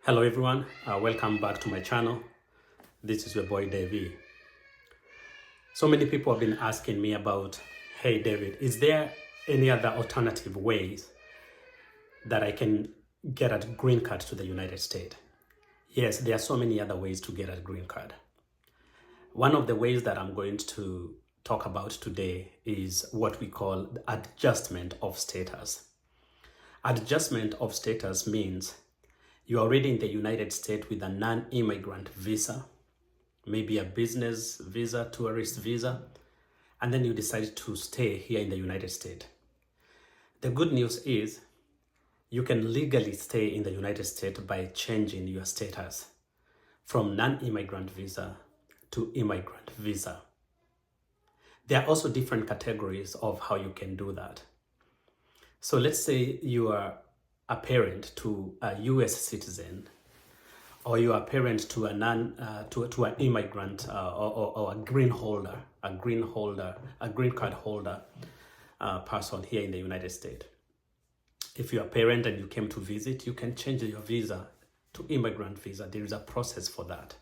Hello everyone, welcome back to my channel. This is your boy Davey. So many people have been asking me about, hey David, is there any other alternative ways that I can get a green card to the United States? Yes, there are so many other ways to get a green card. One of the ways that I'm going to talk about today is what we call adjustment of status. Adjustment of status means you're already in the United States with a non-immigrant visa, maybe a business visa, tourist visa, and then you decide to stay here in the United States. The good news is you can legally stay in the United States by changing your status from non-immigrant visa to immigrant visa. There are also different categories of how you can do that. So let's say you are a parent to a US citizen, or you are a parent to an immigrant or a green card holder person here in the United States. If you're a parent and you came to visit, you can change your visa to immigrant visa. There is a process for that.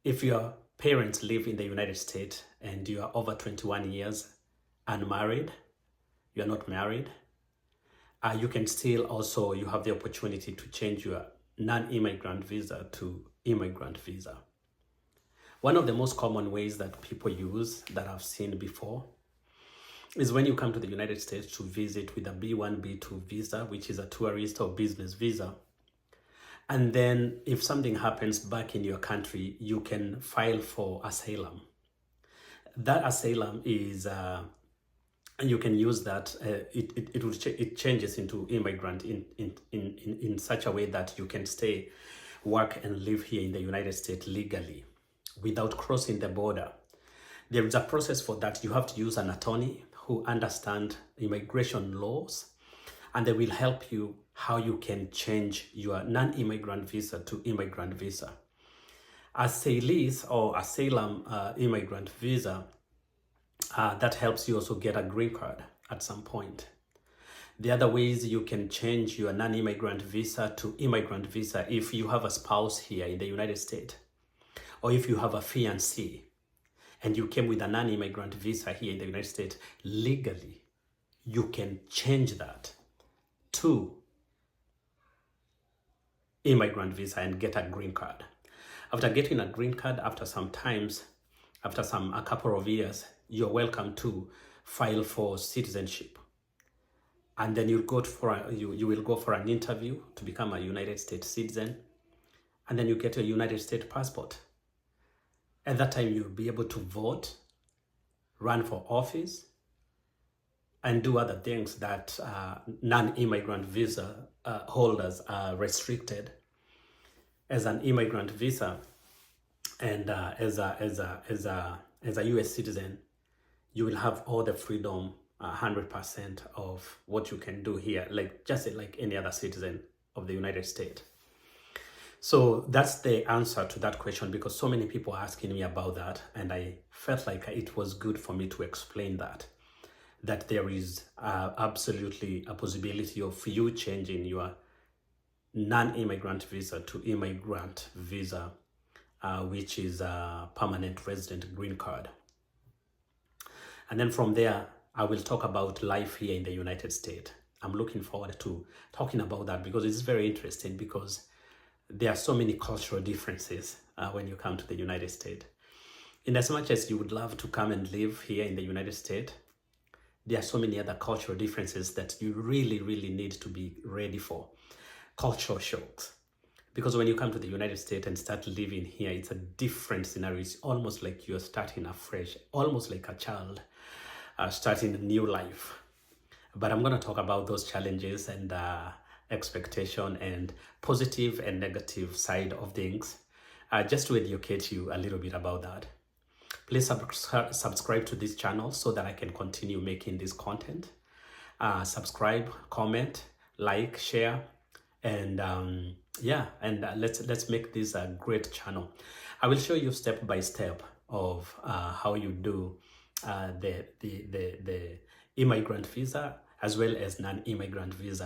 If your parents live in the United States and you are over 21 years unmarried, you are not married, you can still also, you have the opportunity to change your non-immigrant visa to immigrant visa. One of the most common ways that people use that I've seen before is when you come to the United States to visit with a B1, B2 visa, which is a tourist or business visa. And then if something happens back in your country, you can file for asylum. That asylum is and you can use that. It changes into immigrant in such a way that you can stay, work, and live here in the United States legally without crossing the border. There is a process for that. You have to use an attorney who understands immigration laws, and they will help you how you can change your non-immigrant visa to immigrant visa. Asylees or asylum immigrant visa, that helps you also get a green card at some point. The other ways you can change your non-immigrant visa to immigrant visa if you have a spouse here in the United States, or if you have a fiancé and you came with a non-immigrant visa here in the United States, legally, you can change that to immigrant visa and get a green card. After getting a green card, after a couple of years, you're welcome to file for citizenship. And then you will go for an interview to become a United States citizen. And then you get a United States passport. At that time, you'll be able to vote, run for office, and do other things that non-immigrant visa holders are restricted. As an immigrant visa and as a US citizen, you will have all the freedom, 100% of what you can do here, just like any other citizen of the United States. So that's the answer to that question, because so many people are asking me about that, and I felt like it was good for me to explain that there is absolutely a possibility of you changing your non-immigrant visa to immigrant visa, which is a permanent resident green card. And then from there, I will talk about life here in the United States. I'm looking forward to talking about that because it's very interesting, because there are so many cultural differences when you come to the United States. In as much as you would love to come and live here in the United States, there are so many other cultural differences that you really, really need to be ready for. Cultural shocks. Because when you come to the United States and start living here, it's a different scenario. It's almost like you're starting afresh, almost like a child starting a new life. But I'm going to talk about those challenges and expectation and positive and negative side of things, just to educate you a little bit about that. Please subscribe to this channel so that I can continue making this content. Subscribe, comment, like, share, and let's make this a great channel. I will show you step by step of how you do the immigrant visa as well as non-immigrant visa.